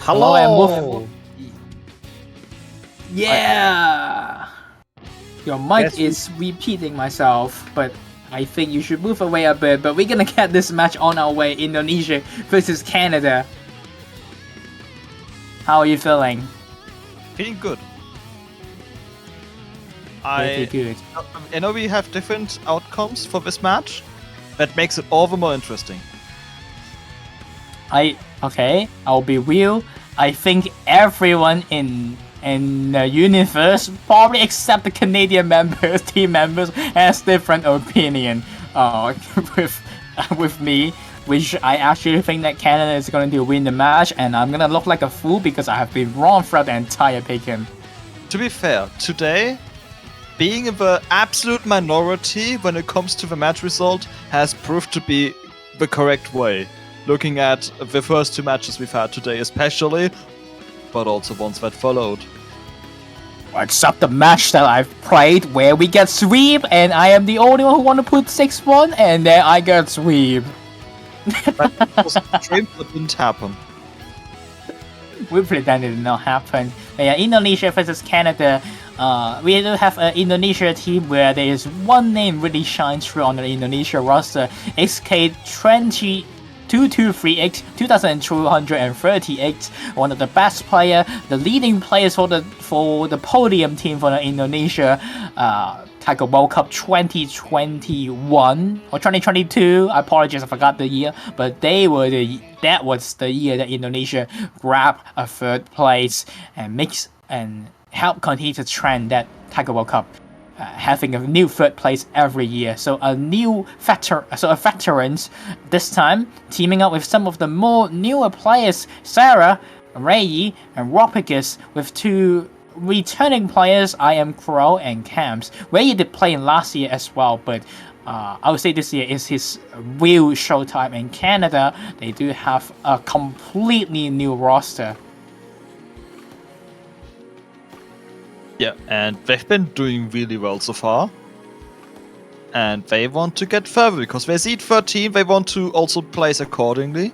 Hello and Hello. Yeah. Your mic Yes, is repeating myself, but I think you should move away a bit. But we're gonna get this match on our way. Indonesia versus Canada. How are you feeling? Feeling good. Pretty good. I know we have different outcomes for this match. That makes it all the more interesting. I'll be real. I think everyone in the universe, probably except the Canadian members, team members, has different opinion. With me, which I actually think that Canada is going to win the match, and I'm gonna look like a fool because I have been wrong throughout the entire picking. To be fair, today, being in the absolute minority when it comes to the match result has proved to be the correct way. Looking at the first two matches we've had today especially, but also ones that followed. Except the match that I've played where we get sweep, and I am the only one who want to put 6-1, and then I get sweep. That was a dream that didn't happen. We pretend it did not happen. But yeah, Indonesia versus Canada. We do have an Indonesia team where there is one name really shines through on the Indonesia roster. XK20 223X 2238, one of the best player, the leading players for the podium team for the Indonesia TAIKO World Cup 2021 or 2022. I apologize, I forgot the year, but that was the year that Indonesia grabbed a third place and help continue to trend that TAIKO World Cup. Having a new third place every year, so a veterans this time teaming up with some of the more newer players, Sarah, Ray, and Ropigus, with two returning players, I Am Crow and Camps. Ray did play in last year as well, but I would say this year is his real showtime. In Canada, they do have a completely new roster. Yeah, and they've been doing really well so far. And they want to get further because they're seed 13, they want to also place accordingly.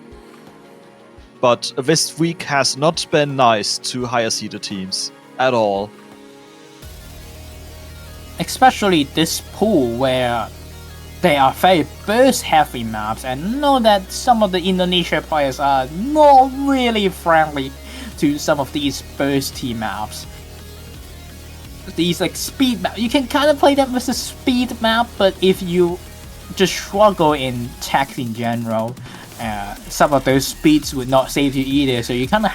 But this week has not been nice to higher seeded teams at all. Especially this pool where they are very burst heavy maps, and know that some of the Indonesia players are not really friendly to some of these bursty maps. These like speed map, you can kind of play them with a speed map, but if you just struggle in tech in general, some of those speeds would not save you either. So you kind of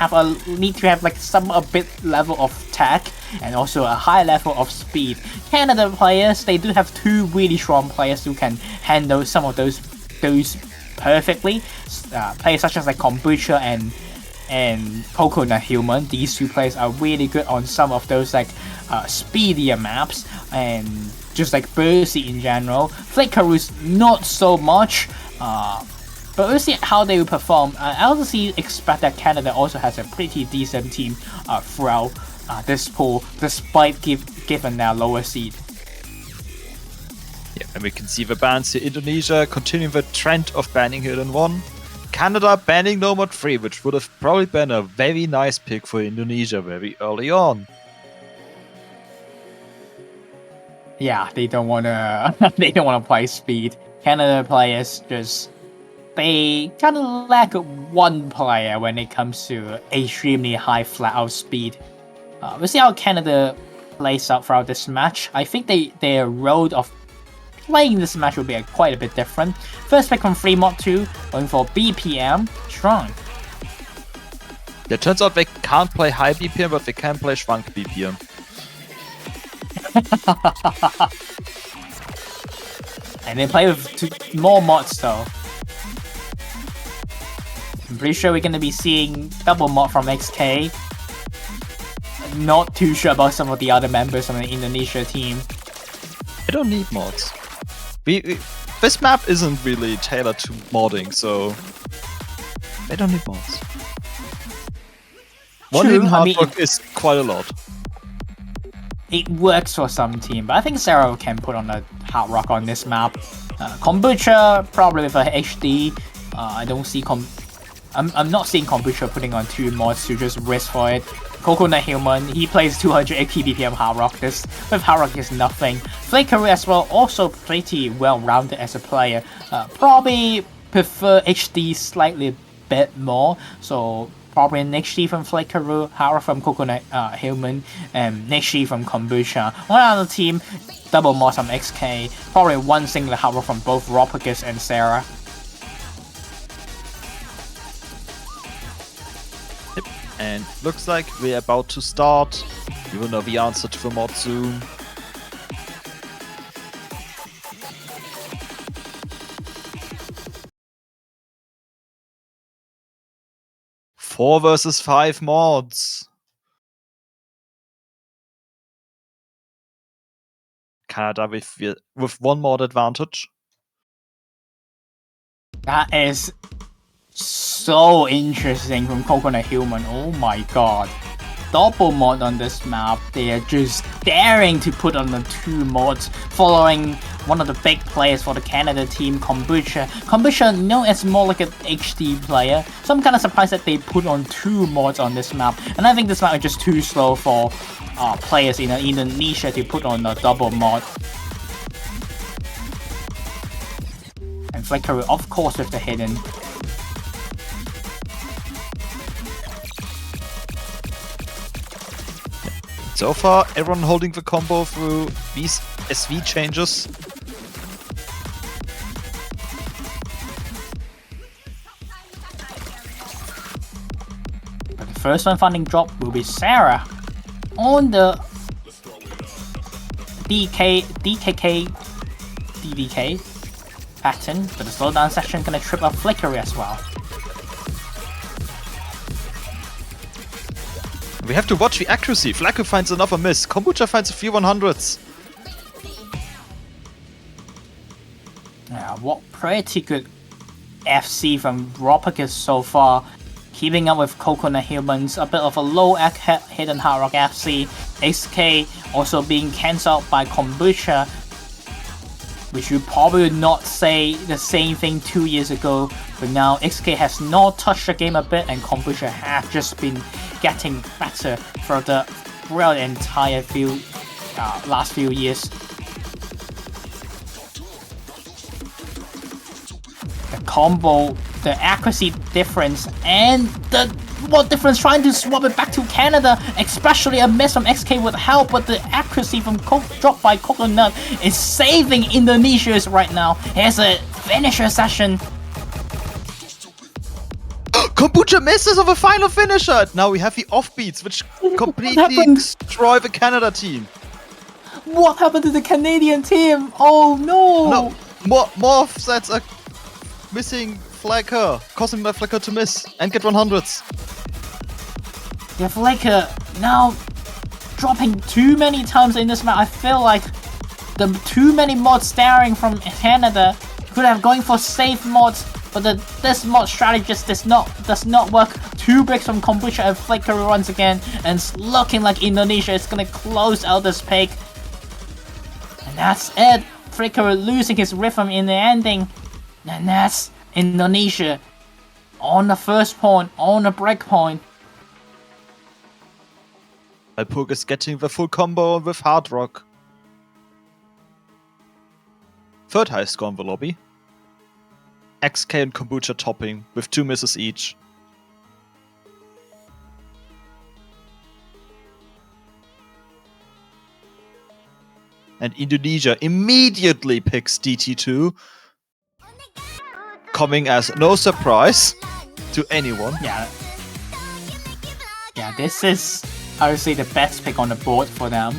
need to have like a bit level of tech and also a high level of speed. Canada players, they do have two really strong players who can handle some of those perfectly. Players such as like Kombucha and Coconut Human. These two players are really good on some of those like speedier maps and just like bursty in general. Flickaroos not so much, but we'll see how they will perform. I also expect that Canada also has a pretty decent team throughout this pool, despite given their lower seed. Yeah, and we can see the bans here. Indonesia continuing the trend of banning Herein 1. Canada banning Nomad 3, which would have probably been a very nice pick for Indonesia very early on. Yeah, they don't wanna play speed. Canada players they kind of lack one player when it comes to extremely high flat out speed. We'll see how Canada plays out throughout this match. I think their road of playing this match will be quite a bit different. First pick from Free Mod 2, going for BPM, strong. It turns out they can't play high BPM, but they can play shrunk BPM. And they play with more mods though. I'm pretty sure we're going to be seeing double mod from XK. Not too sure about some of the other members on the Indonesia team. They don't need mods. This map isn't really tailored to modding, so they don't need mods. One hidden hard work is quite a lot. It works for some team, but I think Sarah can put on a hard rock on this map. Kombucha probably with a HD. I don't see I'm not seeing Kombucha putting on 2 mods to just risk for it. Coconut Human, he plays 280 BPM Hard Rock. This with Hard Rock is nothing. Flakery as well, also pretty well-rounded as a player. Probably prefer HD slightly bit more. So probably an HD from Flakery, Hard Rock from Coconut Human, and HD from Kombucha. One other team, double mod from XK. Probably one single Hard Rock from both Ropicus and Sarah. And looks like we're about to start. You will know the answer to the mod soon. Four versus 5 mods. Canada with 1 mod advantage. That is so interesting from Coconut Human. Oh my god. Double mod on this map. They are just daring to put on the 2 mods following one of the big players for the Canada team, Kombucha. Kombucha known as more like an HD player. So I'm kind of surprised that they put on 2 mods on this map. And I think this map is just too slow for players in Indonesia to put on a double mod. And Flakery, of course, with the hidden. So far, everyone holding the combo through these SV changes. But the first one finding drop will be Sarah on the DKK pattern, but the slowdown section gonna trip up Flakery as well. We have to watch the accuracy. Flacco finds another miss. Kombucha finds a few 100s. Yeah, what pretty good FC from Ropicus so far. Keeping up with Coconut Humans, a bit of a low hidden Hard Rock FC. XK also being cancelled by Kombucha, which you probably would not say the same thing 2 years ago, but now XK has not touched the game a bit and Kombucha have just been getting better throughout the entire last few years. The combo, the accuracy difference, and the difference trying to swap it back to Canada, especially a miss from XK would help, but the accuracy from drop by Coconut is saving Indonesia right now. Here's a finisher session. Kombucha misses of a final finisher! Now we have the offbeats, which completely destroy the Canada team. What happened to the Canadian team? Oh no! No, more offsets are missing Flacker, causing my Flacker to miss and get 100s. Yeah, Flacker now dropping too many times in this map. I feel like the too many mods staring from Canada could have going for safe mods, but this mod strategy just does not work. 2 breaks from Kombucha and Flaker once again, and it's looking like Indonesia is gonna close out this pick. And that's it. Flaker losing his rhythm in the ending, and that's Indonesia on the first point, on the break point. Alpug is getting the full combo with Hard Rock. Third highest score in the lobby. XK and Kombucha topping with 2 misses each. And Indonesia immediately picks DT2, coming as no surprise to anyone. Yeah, this is obviously the best pick on the board for them.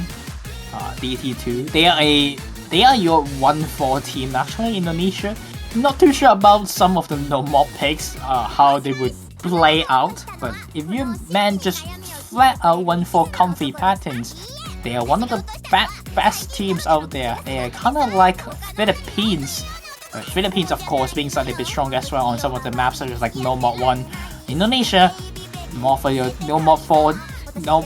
DT2. They are your 1-4 team actually, Indonesia. Not too sure about some of the no mob picks, how they would play out, but if you just flat out 1-4 comfy patterns, they are one of the best teams out there. They are kind of like Philippines. Philippines, of course, being slightly bit stronger as well on some of the maps, such as like No Mod 1. Indonesia, more for your No Mod 4, no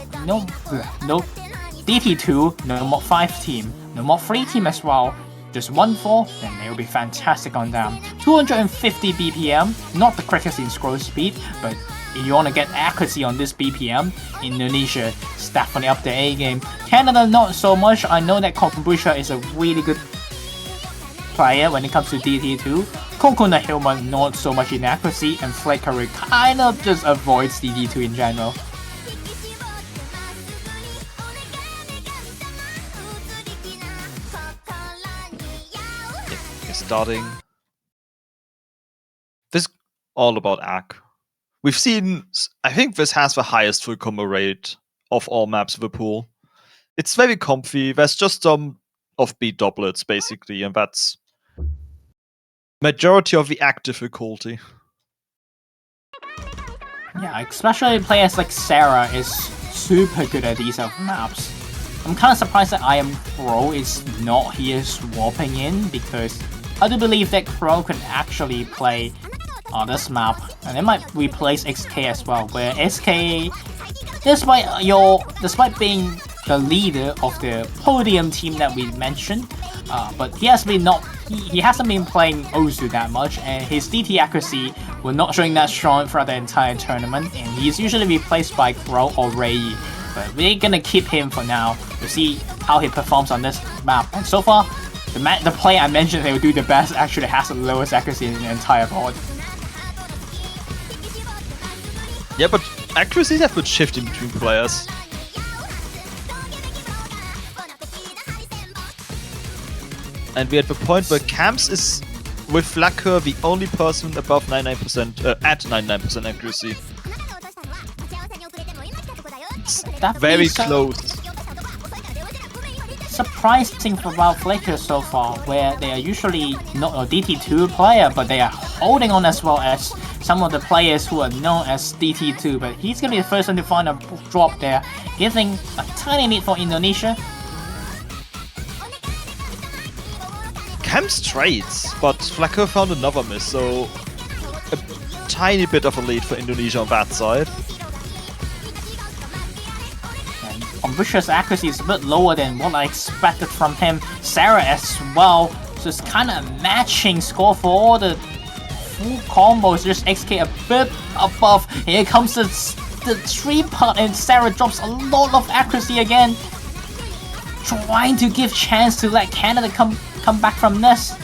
DT2, No Mod 5 team, No Mod 3 team as well. just 1-4, then they will be fantastic on them. 250 BPM, not the quickest in scroll speed, but if you want to get accuracy on this BPM, Indonesia is definitely up the A game. Canada not so much. I know that Kombucha is a really good player when it comes to DT2. Coconut Hillman not so much in accuracy, and Flakery kind of just avoids DT2 in general. Starting. This all about Ak. We've seen, I think this has the highest full combo rate of all maps of the pool. It's very comfy. There's just some offbeat doublets basically, and that's majority of the Ak difficulty. Yeah, especially players like Sarah is super good at these maps. I'm kind of surprised that I Am Crow is not here swapping in, because I do believe that Crow can actually play on this map, and it might replace XK as well, where SK, despite being the leader of the podium team that we mentioned, but he hasn't been playing OSU that much, and his DT accuracy was not showing that strong throughout the entire tournament, and he's usually replaced by Crow or Rei. But we're gonna keep him for now to see how he performs on this map. And so far, the player I mentioned that will do the best actually has the lowest accuracy in the entire board. Yeah, but accuracies have been shifting between players. And we're at the point where Camps is, with Flacker, the only person above 99%, at 99% accuracy. It's very close. Surprising about Flaker so far, where they are usually not a DT2 player, but they are holding on as well as some of the players who are known as DT2. But he's gonna be the first one to find a drop there, giving a tiny lead for Indonesia. Camps trades, but Flacker found another miss, so a tiny bit of a lead for Indonesia on that side. Kombucha's accuracy is a bit lower than what I expected from him. Sarah as well, so it's kind of matching score for all the full combos. Just XK a bit above. Here comes the 3-putt, and Sarah drops a lot of accuracy again, trying to give chance to let Canada come back from this.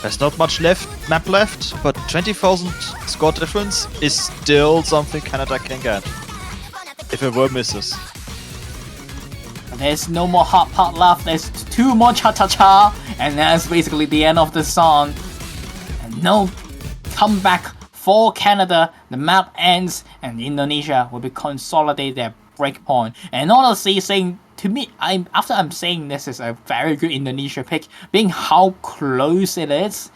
There's not much map left, but 20,000 score difference is still something Canada can get if it were misses. There's no more hot pot left, there's 2 more cha-cha-cha, and that's basically the end of the song. And no comeback for Canada. The map ends, and Indonesia will be consolidated their breakpoint. And honestly, saying to me, after I'm saying this is a very good Indonesia pick, being how close it is,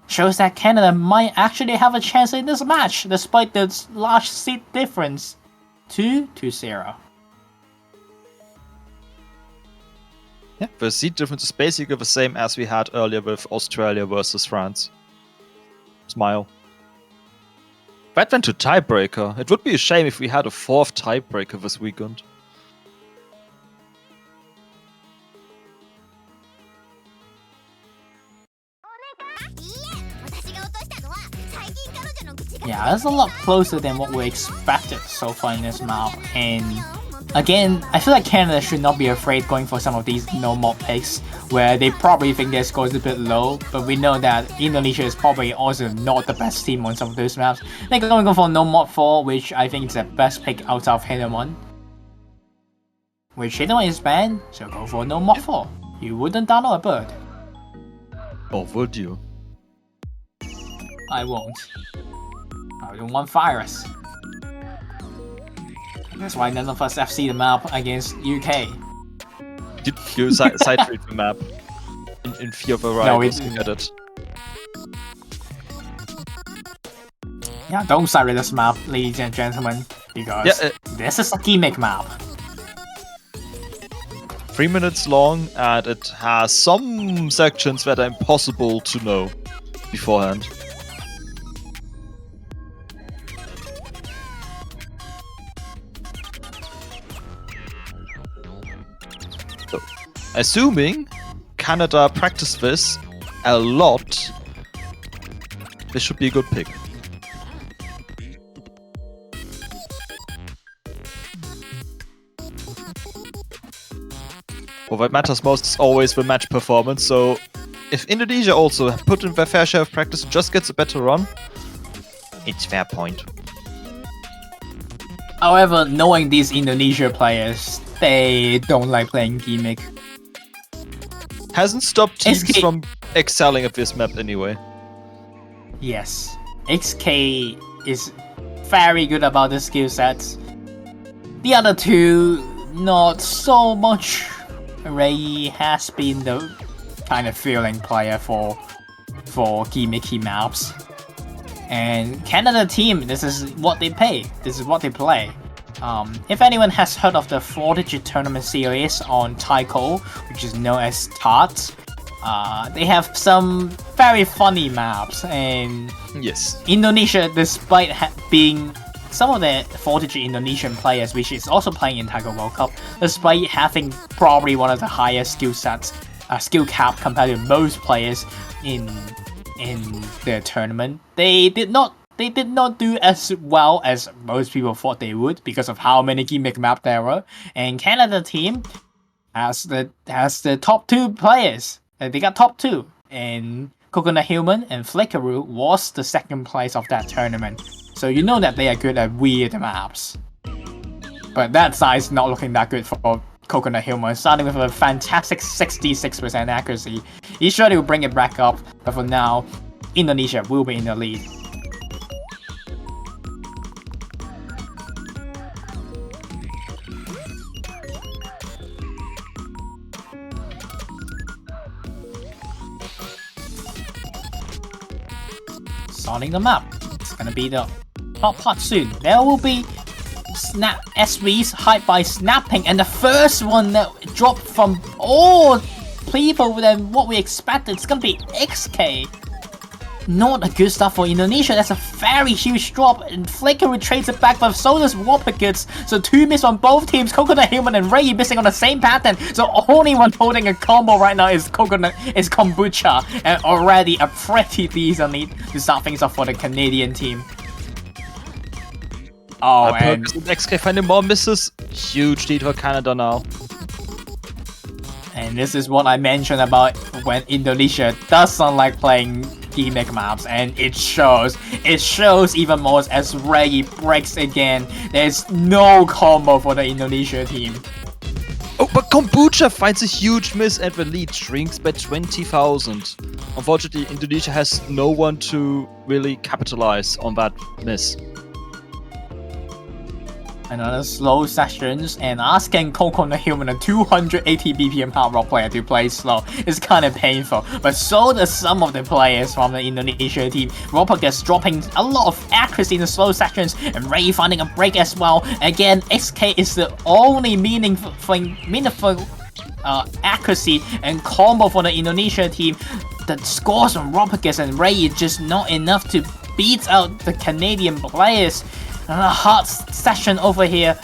shows that Canada might actually have a chance in this match, despite the large seed difference. 2-0. Yeah, the seed difference is basically the same as we had earlier with Australia versus France. Smile. That went to tiebreaker. It would be a shame if we had a 4th tiebreaker this weekend. Yeah, that's a lot closer than what we expected so far in this map. And again, I feel like Canada should not be afraid going for some of these no-mod picks, where they probably think their score is a bit low, but we know that Indonesia is probably also not the best team on some of those maps. They're going to go for no-mod 4, which I think is the best pick out of Hidden 1. Which Hidden 1 is banned, so go for no-mod 4. You wouldn't download a bird. Or would you? I won't. I don't want virus. That's why none of us FC the map against UK. Did you side read the map in fear of a riot? No, we get it. Yeah, don't side read this map, ladies and gentlemen, because this is a gimmick map. 3 minutes long, and it has some sections that are impossible to know beforehand. So, assuming Canada practice this a lot, this should be a good pick. But what matters most is always the match performance, so if Indonesia also put in their fair share of practice and just gets a better run, it's fair point. However, knowing these Indonesia players, they don't like playing gimmick. Hasn't stopped teams SK from excelling at this map anyway. Yes, XK is very good about the skill sets. The other two, not so much. Ray has been the kind of feeling player for gimmicky maps. And Canada team, this is what they pay. This is what they play. If anyone has heard of the 4-digit tournament series on TAIKO, which is known as TART, they have some very funny maps. And Yes. Indonesia, despite being some of the 4-digit Indonesian players, which is also playing in TAIKO World Cup, despite having probably one of the highest skill sets, skill cap compared to most players in the tournament, they did not do as well as most people thought they would because of how many gimmick map there were. And Canada team has the top 2 players. They got top 2, and Coconut Human and Flickaroo was the second place of that tournament. So you know that they are good at weird maps. But that side's not looking that good for Coconut Human, starting with a fantastic 66% accuracy. He's sure to bring it back up, but for now, Indonesia will be in the lead. Starting the map. It's gonna be the top part soon. There will be snap SVs hyped by snapping, and the first one that dropped from all people than what we expected. It's gonna be XK. Not a good start for Indonesia. That's a very huge drop, and Flicker retrades it back, but so does Warpagoods. So 2 miss on both teams. Coconut Human and Ray missing on the same pattern. So only one holding a combo right now is Kombucha, and already a pretty decent lead to start things off for the Canadian team. Oh, and XK finding more misses. Huge lead for Canada now. And this is what I mentioned about when Indonesia doesn't like playing gimmick maps, and it shows. It shows even more as Ray breaks again. There's no combo for the Indonesia team. Oh, but Kombucha finds a huge miss and the lead shrinks by 20,000. Unfortunately, Indonesia has no one to really capitalize on that miss. Another slow sessions, and asking Coconut Human, a 280 BPM hard rock player, to play slow is kind of painful, but so does some of the players from the Indonesia team. Ropagus dropping a lot of accuracy in the slow sections, and Ray finding a break as well. Again, XK is the only meaningful accuracy and combo for the Indonesia team. The scores from Ropagus and Ray is just not enough to beat out the Canadian players. A hard session over here,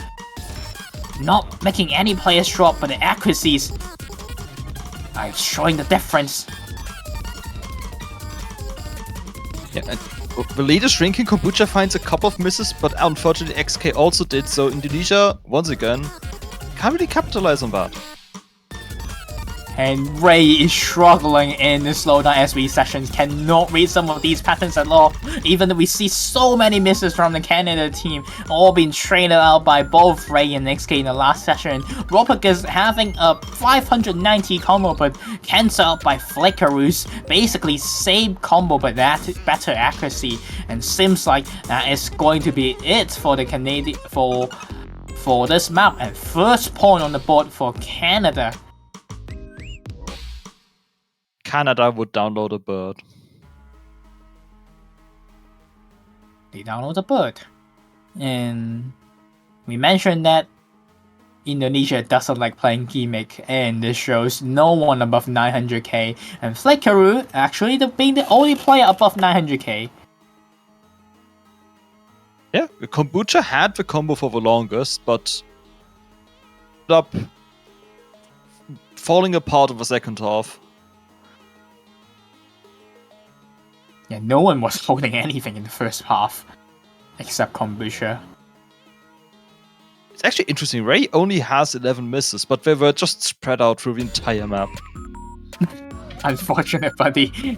not making any players drop, but the accuracies are showing the difference. Yeah, and the lead is shrinking. Kombucha finds a couple of misses, but unfortunately XK also did, so Indonesia, once again, can't really capitalize on that. And Ray is struggling in the slowdown SV sessions, cannot read some of these patterns at all. Even though we see so many misses from the Canada team, all being traded out by both Ray and XK in the last session. Ropagus having a 590 combo, but cancelled out by Flickaroos. Basically same combo, but that better accuracy. And seems like that is going to be it for the Canadian for this map. And first point on the board for Canada. Canada would download a bird. They download a bird. And we mentioned that Indonesia doesn't like playing gimmick, and this shows no one above 900k. And Flickaroo actually being the only player above 900k. Yeah, Kombucha had the combo for the longest, but up falling apart of the second half. Yeah, no one was holding anything in the first half, except Kombucha. It's actually interesting. Ray only has 11 misses, but they were just spread out through the entire map. Unfortunate, buddy.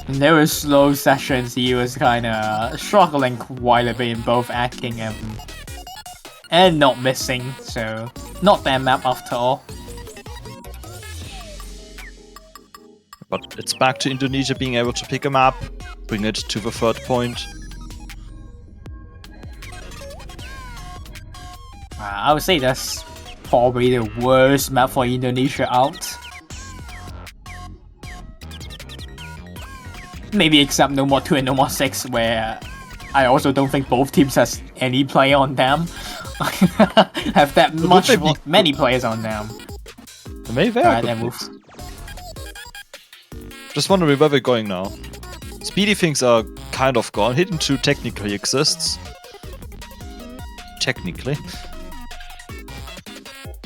And there were slow sessions. He was kind of struggling quite a bit in both acting and not missing. So not that map after all. But it's back to Indonesia being able to pick a map, bring it to the third point. I would say that's probably the worst map for Indonesia out. Maybe except No More 2 and No More 6, where I also don't think both teams has any player on them. Have that many players on them. Maybe they are good picks. Just wondering where we're going now. Speedy things are kind of gone. Hidden 2 technically exists. Technically.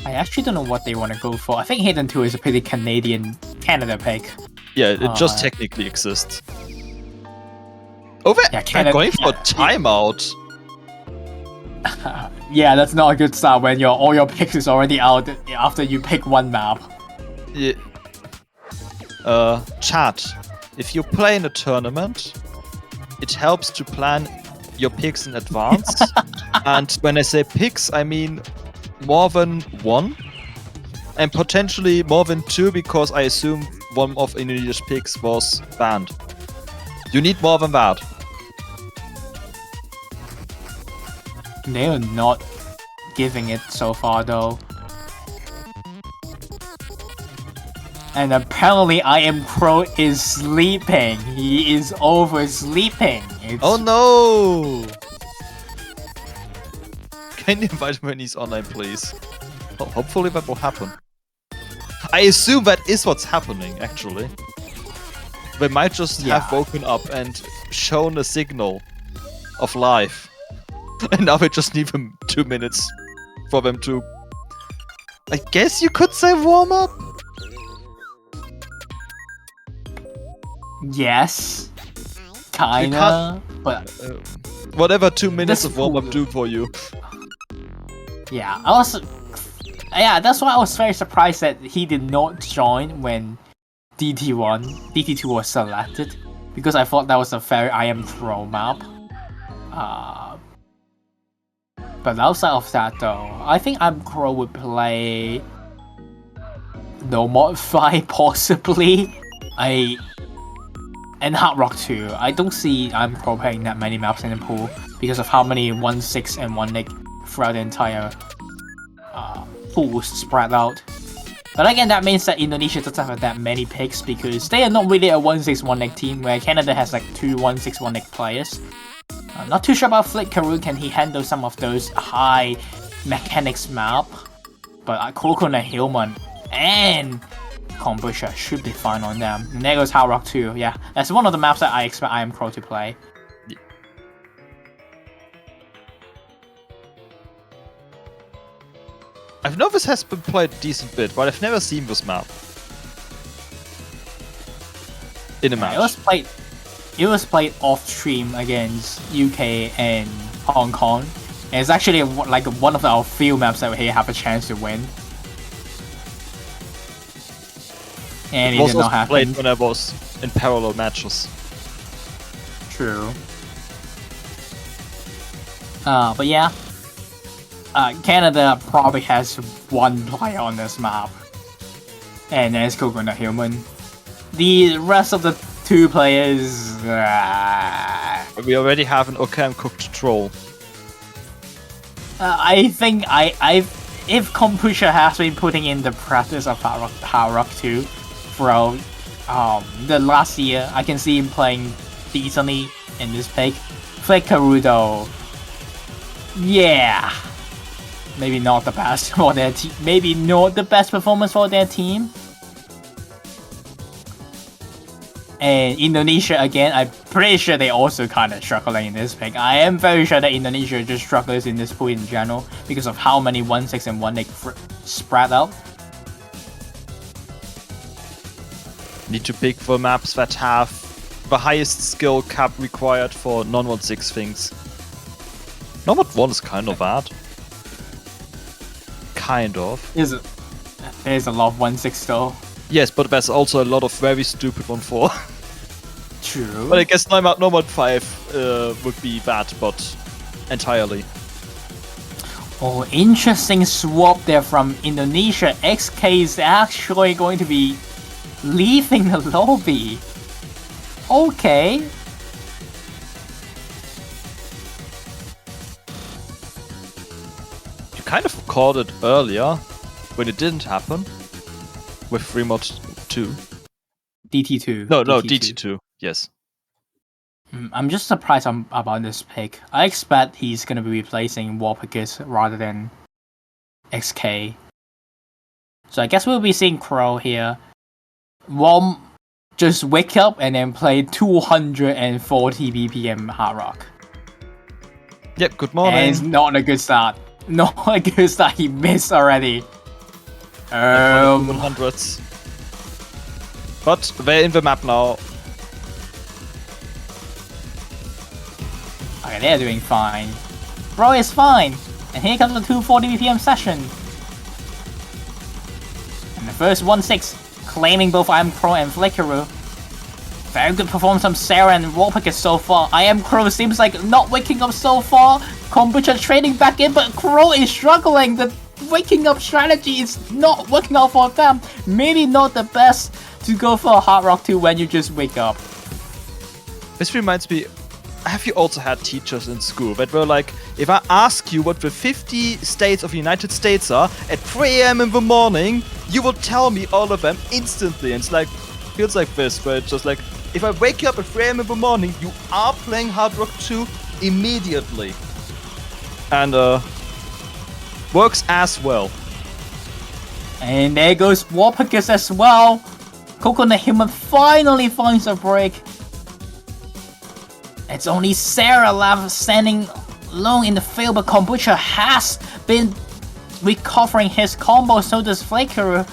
I actually don't know what they want to go for. I think Hidden 2 is a pretty Canada pick. Yeah, it just technically exists. Oh, they're going for timeout. Yeah, that's not a good start when all your picks is already out after you pick one map. Yeah. Chat. If you play in a tournament, it helps to plan your picks in advance. And when I say picks, I mean more than one, and potentially more than 2, because I assume one of Indonesia's picks was banned. You need more than that. They are not giving it so far though. And apparently I Am Crow is sleeping. He is oversleeping. Oh no! Can you invite him when he's online, please? Oh, hopefully that will happen. I assume that is what's happening, actually. They might just have woken up and shown a signal of life. And now they just need them 2 minutes for them to... I guess you could say warm up? Yes. Kinda. But... whatever 2 minutes of warm up do for you. Yeah, yeah, that's why I was very surprised that he did not join when DT2 was selected, because I thought that was a very I Am Crow map. But outside of that though, I think I Am Crow would play No More 5 possibly. And Hard Rock 2. I don't see I Am Crow playing that many maps in the pool because of how many 1-6 and 1-Nick throughout the entire pool spread out. But again, that means that Indonesia doesn't have that many picks because they are not really a 1-6 1-Nick team, where Canada has like 2 1-6 1-Nick players. Not too sure about Flick Karoo, can he handle some of those high mechanics map? But Coconut Hillman and Kombucha should be fine on them. And there goes Hard Rock 2. Yeah, that's one of the maps that I expect I Am Crow to play. I've know this has been played a decent bit, but I've never seen this map in a match. It was played off stream against UK and Hong Kong, and it's actually like one of our few maps that we have a chance to win. And it did not happen. Played when I was in parallel matches. True. But yeah. Canada probably has one player on this map, and that's Coconut Human. The rest of the 2 players... We already have an Okam cooked troll. I think if Kombucha has been putting in the practice of Hard Rock 2 throughout the last year, I can see him playing decently in this pick. Flick Karoo though, yeah. Maybe not the best for their team. Maybe not the best performance for their team. And Indonesia, again, I'm pretty sure they're also kind of struggling in this pick. I am very sure that Indonesia just struggles in this pool in general because of how many 1-6 and 1-8 spread out. Need to pick the maps that have the highest skill cap required for non-1-6 things. Non-1 is kind of bad. Kind of. There's a lot of 1-6 though. Yes, but there's also a lot of very stupid 1-4. True. But I guess non-1 5 would be that, but entirely. Oh, interesting swap there from Indonesia. XK is actually going to be leaving the lobby. Okay. You kind of called it earlier, when it didn't happen. With Remote 2. DT2. No, DT2. Yes. I'm just surprised about this pick. I expect he's going to be replacing Warpicus rather than XK. So I guess we'll be seeing Crow here. Wom just wake up and then play 240 BPM Hard Rock. Yep, good morning. And it's not a good start. Not a good start. He missed already. 100s. But they're in the map now. Okay, they're doing fine. Bro is fine. And here comes the 240 BPM session. And the first 1-6, claiming both I Am Crow and Flickeroo. Very good performance from Sarah and Warpicus so far. I Am Crow seems like not waking up so far. Kombucha trading back in, but Crow is struggling. The waking up strategy is not working out for them. Maybe not the best to go for a Hard Rock 2 when you just wake up. This reminds me, have you also had teachers in school that were like, if I ask you what the 50 states of the United States are at 3 AM in the morning, you will tell me all of them instantly. And it's like, feels like this, where it's just like, if I wake you up at 3 AM in the morning, you are playing Hard Rock 2 immediately. And works as well. And there goes Warpicus as well. Coconut Human finally finds a break. It's only Sarah left standing alone in the field, but Kombucha has been recovering his combo, so does Flaker.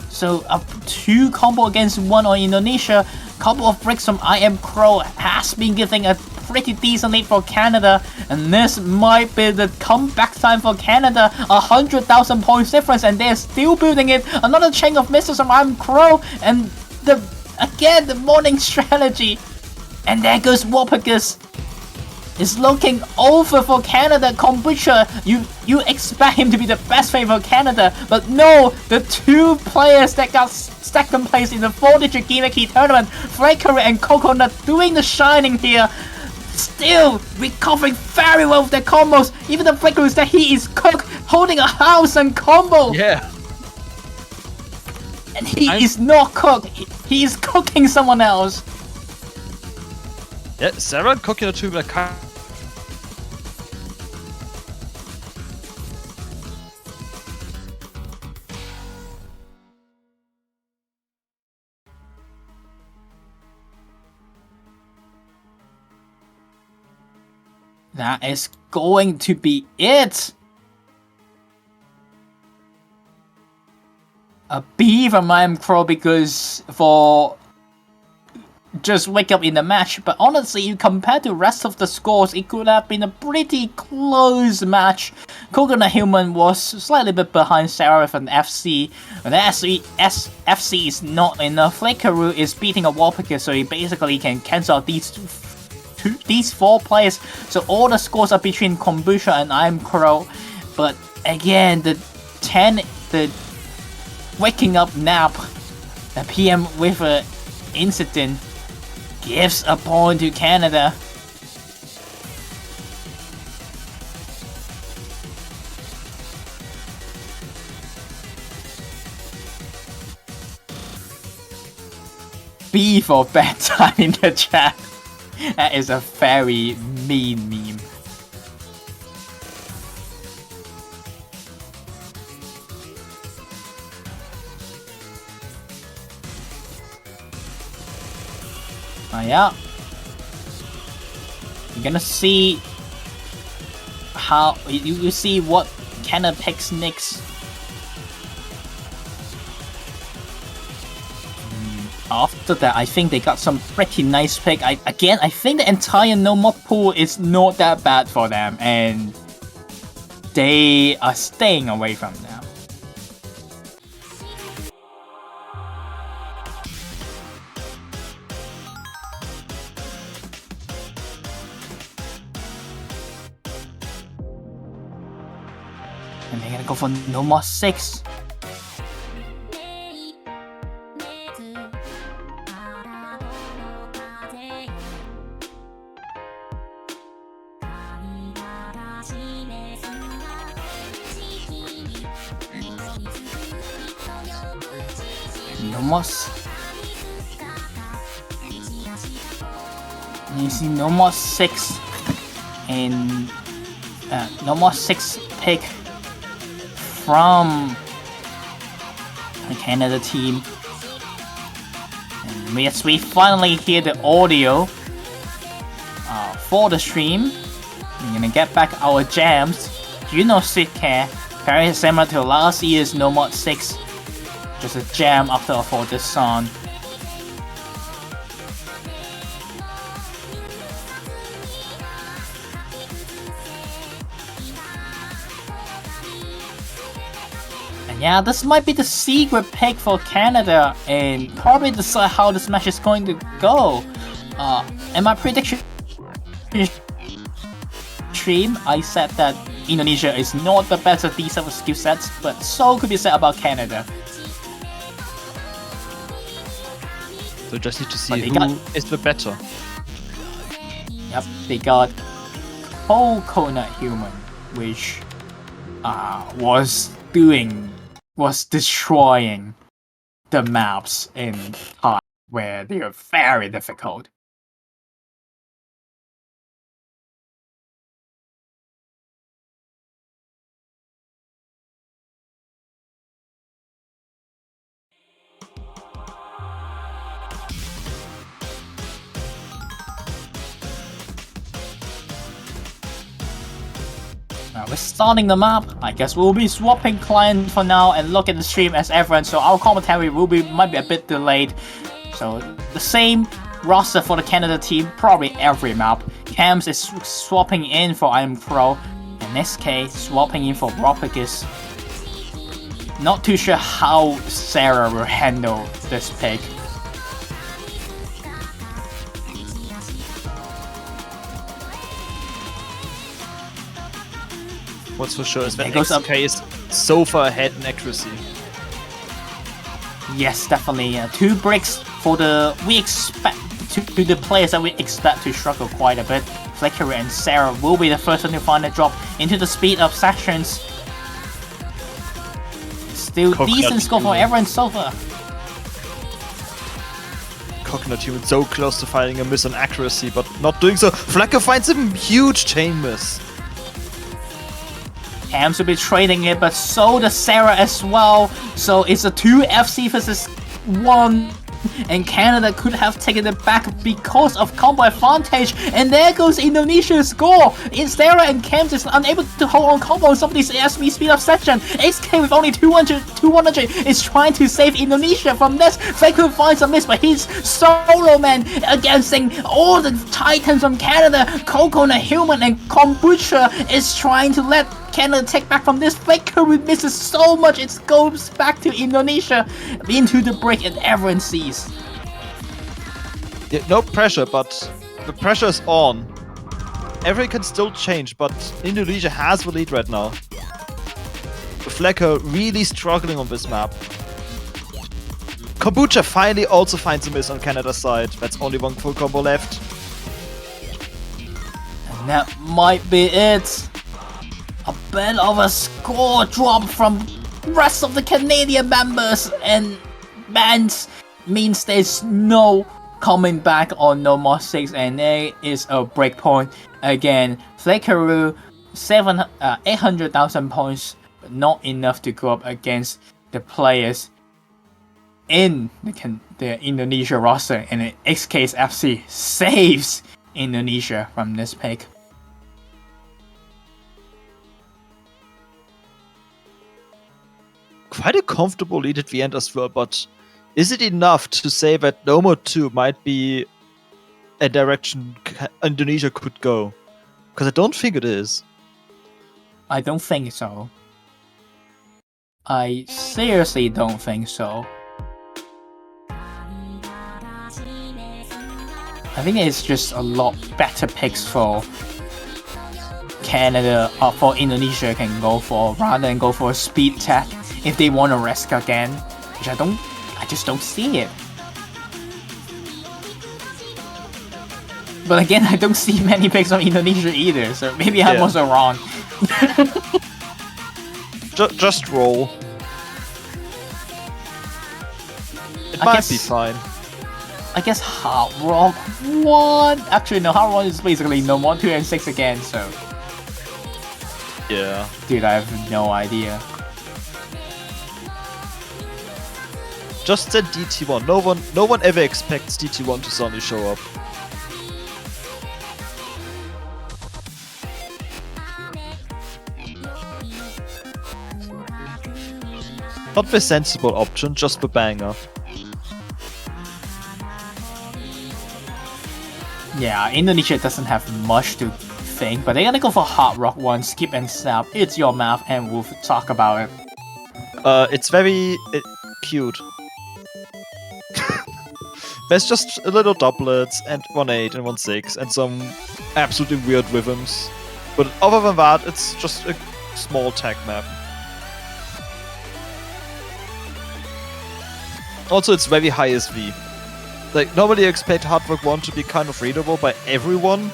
So a 2 combo against 1 on Indonesia. Couple of breaks from I Am Crow has been giving a pretty decent lead for Canada, and this might be the comeback time for Canada. 100,000 points difference, and they're still building it. Another chain of misses from I Am Crow, and the morning strategy. And there goes Warpicus. It's looking over for Canada. Kombucha, you expect him to be the best favorite for Canada, but no, the 2 players that got second place in the 4-digit gimmicky tournament, Flaker and Coconut, doing the shining here, still recovering very well with their combos. Even the Flaker is that he is cooked, holding a house and combo. Yeah. And he is not cooked. He is cooking someone else. Yeah, Sarah and Coconut 2 like That is going to be it. A B from I Am Crow because for just wake up in the match, but honestly, compared to rest of the scores, it could have been a pretty close match. Coconut Human was slightly bit behind Sarah with an FC, but FC is not enough. Flakeroo is beating a Warpicus, so he basically can cancel out these 4 players. So all the scores are between Kombucha and I Am Crow, but again, the waking up nap, the PM with a incident, gives a point to Canada. B for bad time in the chat. That is a very mean meme. Yeah. You're gonna see how you see what Canada picks next. After that, I think they got some pretty nice pick. I think the entire no mod pool is not that bad for them, and they are staying away from them. And they're gonna go for no more 6. No more. You see no more 6 and no more 6 pick from the Canada team. And yes, we finally hear the audio for the stream. We're gonna get back our jams. You know, Sitcare, very similar to last year's No Mod 6. Just a jam after for this song. And yeah, this might be the secret pick for Canada and probably decide how this match is going to go. And my prediction stream, I said that Indonesia is not the best at these type of skill sets, but so could be said about Canada. So just need to see who is the better. Yep, they got Coconut Human, which was destroying the maps in hard where they are very difficult. We're starting the map. I guess we'll be swapping client for now and look at the stream as everyone, so our commentary might be a bit delayed. So the same roster for the Canada team, probably every map. Cams is swapping in for I'm Pro, and SK swapping in for Ropicus. Not too sure how Sarah will handle this pick. What's for sure is that SK is so far ahead in accuracy. Yes, definitely. 2 bricks for the the players that we expect to struggle quite a bit. Flickery and Sarah will be the first one to find a drop into the speed up sections. Still decent score for everyone so far. Coconut Human so close to finding a miss on accuracy, but not doing so. Flacker finds a huge chain miss. Cams will be trading it, but so does Sarah as well. So it's a 2 FC versus 1. And Canada could have taken it back because of combo advantage. And there goes Indonesia's score. Sarah and Cams is unable to hold on combo on some of these ASB speed up section. SK with only 200 is trying to save Indonesia from this. They could find some miss, but he's solo man against all the titans from Canada. Coconut Human and Kombucha is trying to let Canada take back from this. Faker misses so much, it goes back to Indonesia into the break, and everyone sees. Yeah, no pressure, but the pressure is on. Everything can still change, but Indonesia has the lead right now. Flecker really struggling on this map. Kombucha finally also finds a miss on Canada's side. That's only 1 full combo left. And that might be it. A bit of a score drop from rest of the Canadian members, and bands means there's no coming back on No More 6, and there is a breakpoint again. Flickeroo 800,000 points, but not enough to go up against the players in the Indonesia roster, and XK's FC saves Indonesia from this pick. Quite a comfortable lead at the end as well, but is it enough to say that Nomo 2 might be a direction Indonesia could go? Because I don't think it is. I don't think so. I seriously don't think so. I think it's just a lot better picks for Canada or for Indonesia can go for rather than go for a speed tech if they want to risk again, which I just don't see it. But again, I don't see many picks from Indonesia either, so maybe I'm also wrong. Just roll. It might be fine. I guess Hard Rock 1... Actually, no, Hard Rock is basically no more 2 and 6 again, so... Yeah. Dude, I have no idea. Just send DT1. No one ever expects DT1 to suddenly show up. Not the sensible option, just the banger. Yeah, Indonesia doesn't have much to think, but they're gonna go for Hard Rock 1, skip and snap. It's your map, and we'll talk about it. It's very cute. There's just a little doublets and 1-8 and 1-6 and some absolutely weird rhythms. But other than that, it's just a small tag map. Also, it's very high SV. Like, normally you expect Hard Rock 1 to be kind of readable by everyone,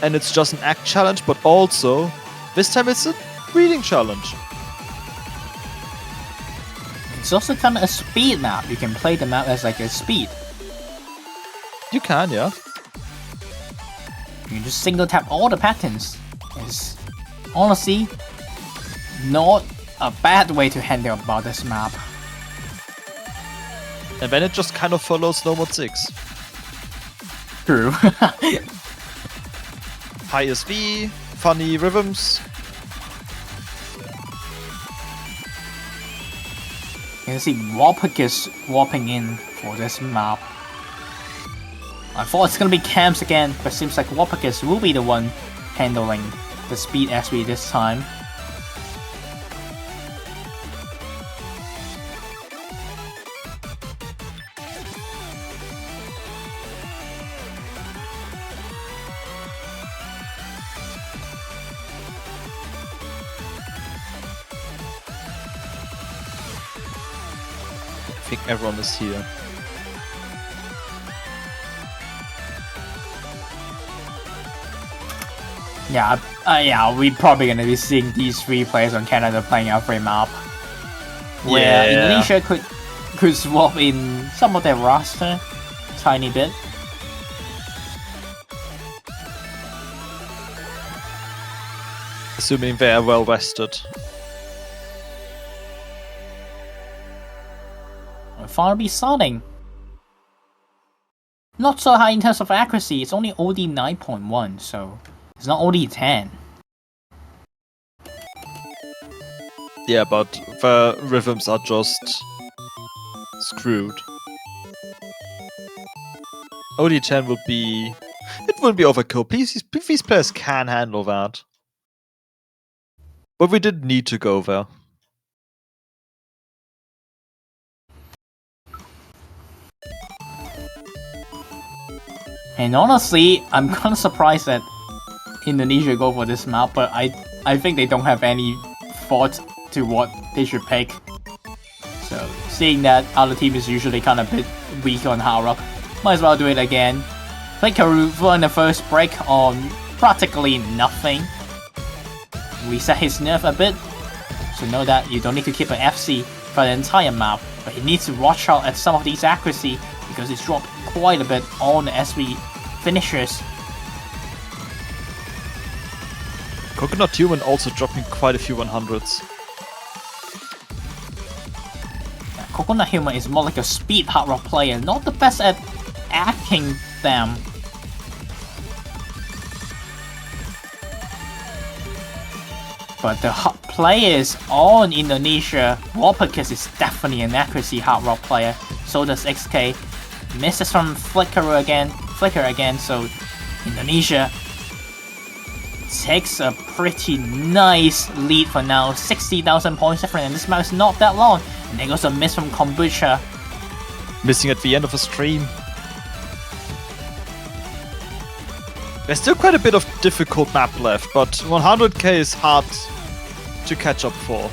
and it's just an act challenge, but also, this time it's a reading challenge. It's also kind of a speed map. You can play the map as like a speed. You can, yeah. You can just single tap all the patterns. It's honestly not a bad way to handle about this map. And then it just kind of follows No More 6. True. High SV, funny rhythms. You can see Warpicus warping in for this map. I thought it's gonna be Camps again, but seems like Warpicus will be the one handling the speed SV this time. I think everyone is here. Yeah, we're probably gonna be seeing these 3 players on Canada playing every map. Where Indonesia could swap in some of their roster, tiny bit. Assuming they are well rested. Finally starting. Not so high in terms of accuracy, it's only OD 9.1, so it's not OD 10. Yeah, but the rhythms are just screwed. OD 10 would be... It wouldn't be overkill. These players can handle that. But we didn't need to go there. And honestly, I'm kinda surprised that Indonesia go for this map, but I think they don't have any thought to what they should pick. So, seeing that other team is usually kinda a bit weak on Hard Rock, might as well do it again. Play Karuva in the first break on practically nothing. Reset his nerf a bit, so know that you don't need to keep an FC for the entire map, but he needs to watch out at some of these accuracy because it's dropped quite a bit on the SV finishers. Coconut Human also dropping quite a few 100s. Coconut Human is more like a speed hard rock player, not the best at acting them. But the players on Indonesia, Warpicus is definitely an accuracy hard rock player. So does XK. Misses from Flicker again, so Indonesia takes a pretty nice lead for now. 60,000 points different, and this map is not that long. And there goes a miss from Kombucha. Missing at the end of a stream. There's still quite a bit of difficult map left, but 100k is hard to catch up for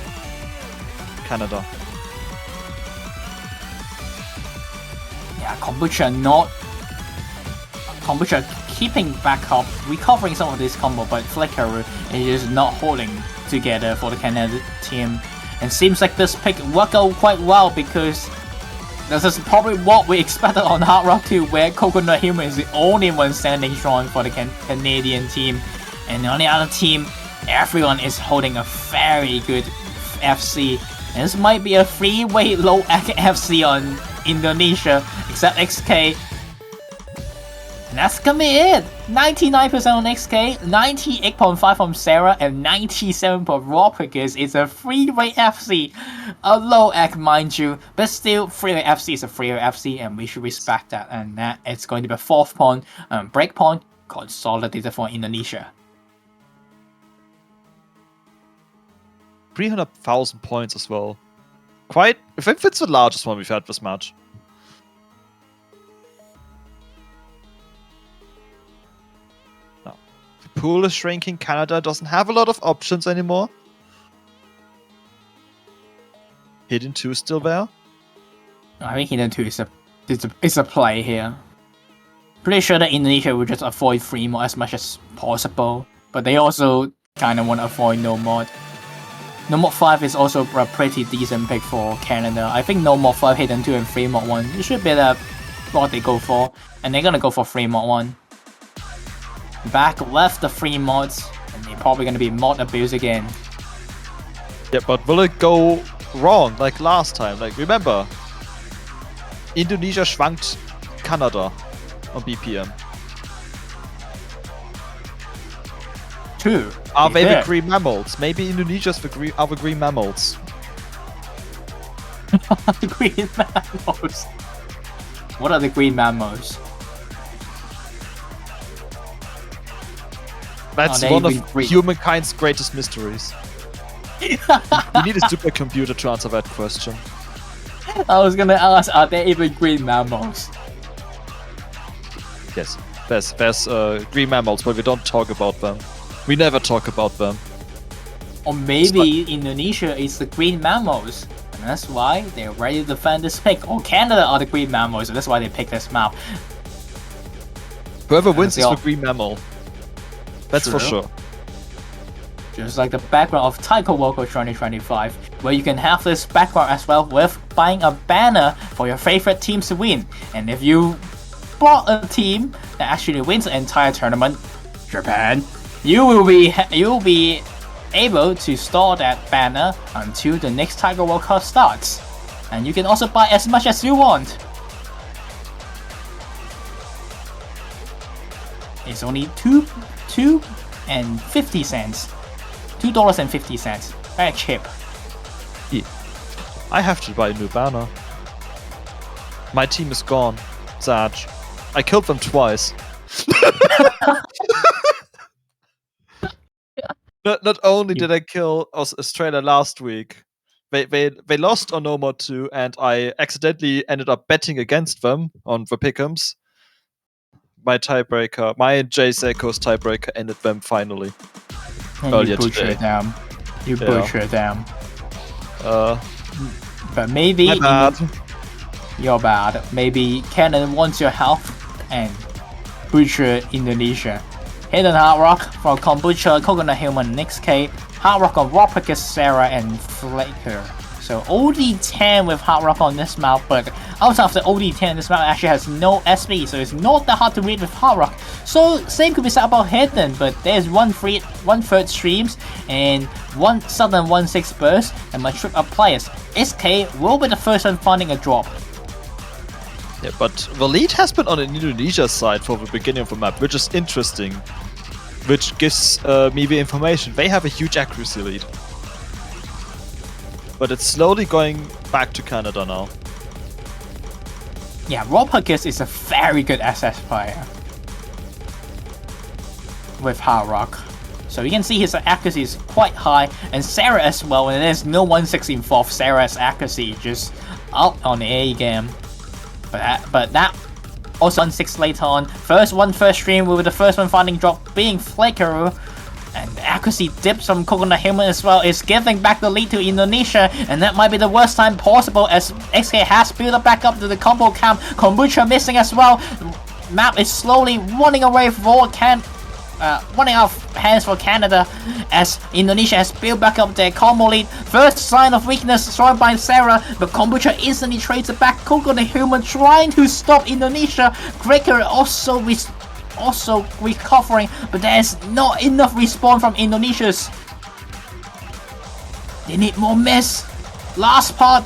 Canada. Yeah, Kombucha keeping back up, recovering some of this combo, but Flicker is just not holding together for the Canada team. And seems like this pick worked out quite well because this is probably what we expected on Hard Rock 2, where Coconut Human is the only one standing strong for the Canadian team. And on the other team, everyone is holding a very good FC. And this might be a three-way low FC on Indonesia, except XK. And that's gonna be it! 99% on XK, 98.5 from Sarah, and 97 for Warpicus. It's a three-way FC. A low egg, mind you, but still, three-way FC is a three-way FC, and we should respect that. And that it's going to be a fourth point, break point, consolidated for Indonesia. 300,000 points as well. I think it's the largest one we've had this match. Pool is shrinking. Canada doesn't have a lot of options anymore. Hidden 2 is still there. I think Hidden 2 is a play here. Pretty sure that Indonesia will just avoid free mod as much as possible, but they also kind of want to avoid no mod. No mod 5 is also a pretty decent pick for Canada. I think no mod 5, Hidden 2, and free mod 1. It should be what they go for, and they're gonna go for free mod 1. Back left the free mods, and they're probably gonna be mod abuse again. Yeah, but will it go wrong like last time? Like, remember, Indonesia schwankt Canada on BPM. True. Are they the green mammals? Maybe Indonesia's the green mammals. Green mammals. What are the green mammals? That's one of humankind's greatest mysteries. You need a supercomputer to answer that question. I was gonna ask, are they even green mammals? Yes, there's green mammals, but we don't talk about them. We never talk about them. Or maybe Indonesia is the green mammals, and that's why they're ready to defend this pick. Or Canada are the green mammals, and that's why they pick this map. Whoever wins is the green mammal. That's for sure. Just like the background of TAIKO World Cup 2025, where you can have this background as well with buying a banner for your favorite teams to win. And if you bought a team that actually wins the entire tournament, Japan, you will be able to store that banner until the next TAIKO World Cup starts. And you can also buy as much as you want. It's only $2.50. $2.50. Very cheap. Yeah. I have to buy a new banner. My team is gone. Sad. I killed them twice. Not only did I kill Australia last week, they lost on No More 2, and I accidentally ended up betting against them on the pick'ems. My tiebreaker, my and Jay Seiko's tiebreaker ended them finally. And earlier you butchered today. them. You butchered them. But maybe you're bad. Maybe Canada wants your help and butcher Indonesia. Hidden Hard Rock for Kombucha, Coconut Human, XK, Hard Rock on Warpicus, Sarah, and Flaker. So only 10 with Hard Rock on this map, but outside of the OD10, this map actually has no SP, so it's not that hard to read with Hard Rock. So same could be said about Herein, but there's one third streams and one sudden 1/6 burst, and my trip up players. SK will be the first one finding a drop. Yeah, but the lead has been on Indonesia's side for the beginning of the map, which is interesting. Which gives me the information. They have a huge accuracy lead. But it's slowly going back to Canada now. Yeah, Ropicus is a very good SS player with Hard Rock. So you can see his accuracy is quite high, and Sarah as well, and there's no 1/16 fourth. Sarah's accuracy just up on the A game. But that also 1/6 later on. First stream, we were the first one finding drop being Flicker. And the accuracy dips from Coconut Human as well is giving back the lead to Indonesia, and that might be the worst time possible as XK has built up back up to the combo camp. Kombucha missing as well. Map is slowly running away for running out of hands for Canada as Indonesia has built back up their combo lead. First sign of weakness shown by Sarah, but Kombucha instantly trades it back. Coconut Human trying to stop Indonesia. Gregor also recovering, but there's not enough respawn from Indonesia's. They need more miss. Last part.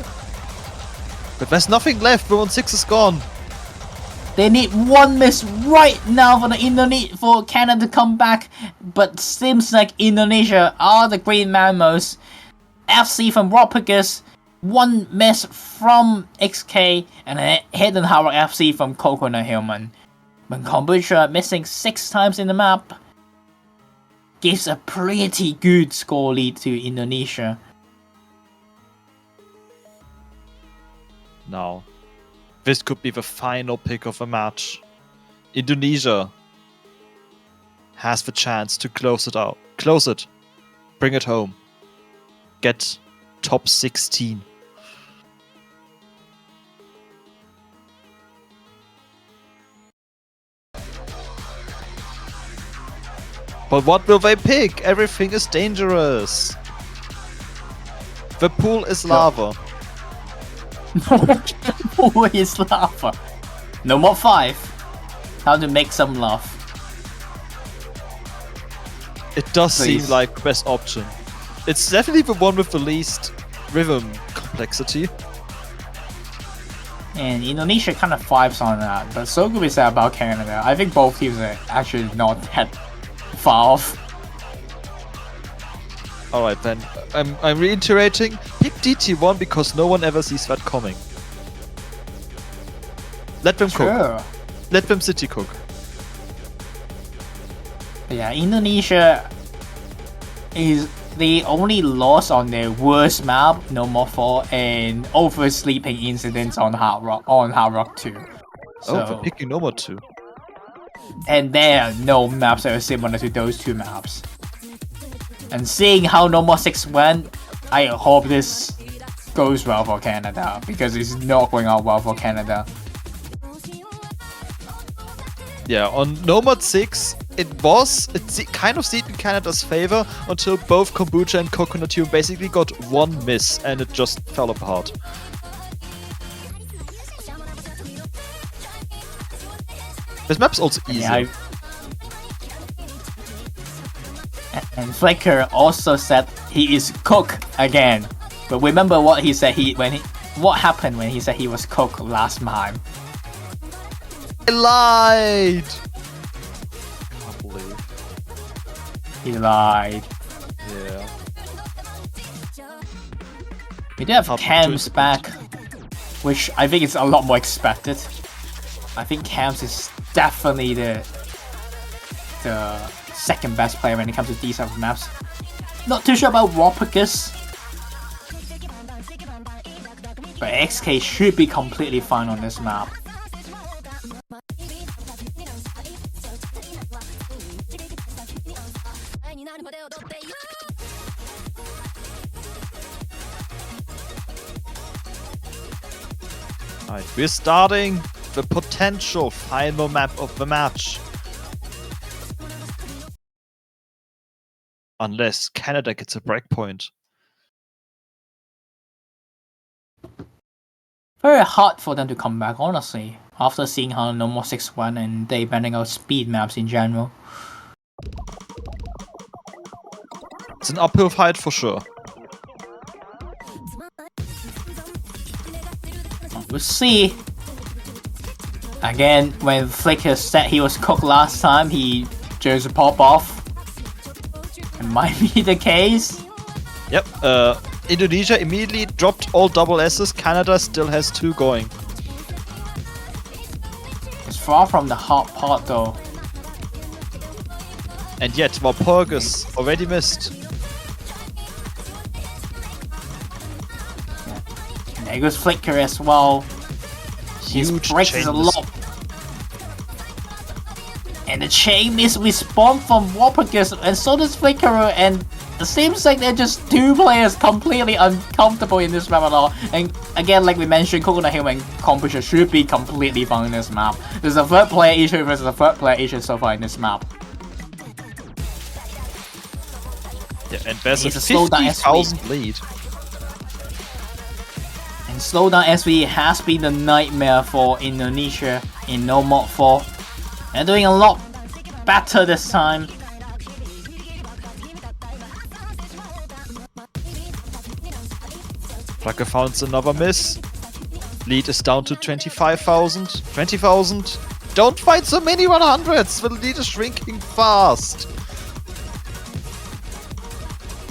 But there's nothing left. The 1/6 is gone. They need one miss right now for Canada to come back, but seems like Indonesia are the Green Mammals. FC from Ropicus, one miss from XK, and a hidden Hard FC from Coconut Human. When Kombucha missing 6 times in the map gives a pretty good score lead to Indonesia. Now, this could be the final pick of the match. Indonesia has the chance to close it out. Close it. Bring it home. Get top 16. But what will they pick? Everything is dangerous. The pool is lava. Pool is lava. No more 5. How to make some love. It does Please. seem like the best option. It's definitely the one with the least rhythm complexity. And Indonesia kind of vibes on that, but so good we say about Canada. I think both teams are actually not that far off. Alright then, I'm reiterating, pick DT1 because no one ever sees that coming. Let them cook. Let them city cook. Yeah, Indonesia is the only loss on their worst map, No More 4, and oversleeping incidents on Hard Rock 2. So, Oh, they're picking No More 2. And there are no maps that are similar to those 2 maps. And seeing how No More 6 went, I hope this goes well for Canada, because it's not going out well for Canada. Yeah, on Nomad 6, it kind of seemed in Canada's favor until both Kombucha and Coconut Human basically got one miss and it just fell apart. This map's also easy. Yeah, and Flicker also said he is cook again. But remember what he said what happened when he said he was cook last time. I lied! I can't believe. He lied. Yeah. We do have Camps back, which I think is a lot more expected. I think Camps is definitely the second best player when it comes to these type of maps. Not too sure about Ropicus, but XK should be completely fine on this map. Alright, we're starting the potential final map of the match. Unless Canada gets a breakpoint. very hard for them to come back, honestly, after seeing how No More 6-1 and they banning out speed maps in general. It's an uphill fight for sure. We'll see. Again, when Flicker said he was cooked last time, he just pop off. It might be the case. Yep, Indonesia immediately dropped all double S's. Canada still has 2 going. It's far from the hard part though. And yet, Walpurgis already missed. There goes Flicker as well. His breaks is a lot. And the chain is respawned from Walpurgis, and so does Flicker, and it seems like they're just 2 players completely uncomfortable in this map at all. And again, like we mentioned, Coconut Hill and Kombucha should be completely fine in this map. There's a 3rd player issue versus a 3rd player issue so far in this map. Yeah, and there's a slow down 50,000 lead. And slowdown SV has been the nightmare for Indonesia in No Mod 4. They're doing a lot better this time. Flacker found another miss. Lead is down to 25,000. 20,000. Don't fight so many 100s! The lead is shrinking fast.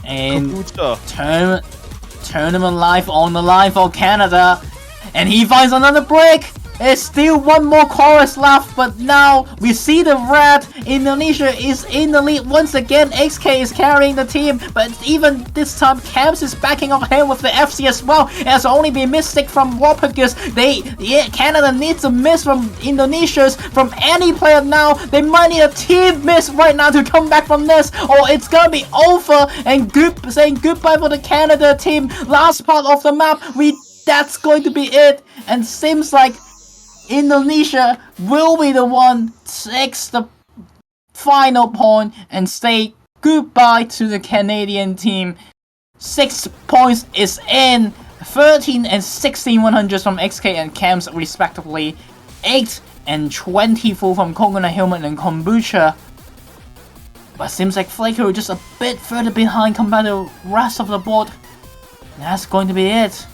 And tournament life on the line for Canada. And he finds another break! There's still 1 more chorus left, but now we see the red. Indonesia is in the lead once again. XK is carrying the team, but even this time, Camps is backing up him with the FC as well. It has only been mistake from Walpurgis. Canada needs a miss from Indonesia's, from any player now. They might need a team miss right now to come back from this, or it's gonna be over. And saying goodbye for the Canada team. Last part of the map, that's going to be it. And seems like Indonesia will be the one takes the final point and say goodbye to the Canadian team. 6 points is in. 13 and 16 100s from XK and Camps respectively. 8 and 24 from Coconut Helmet and Kombucha. But seems like Flaker just a bit further behind compared to the rest of the board. That's going to be it.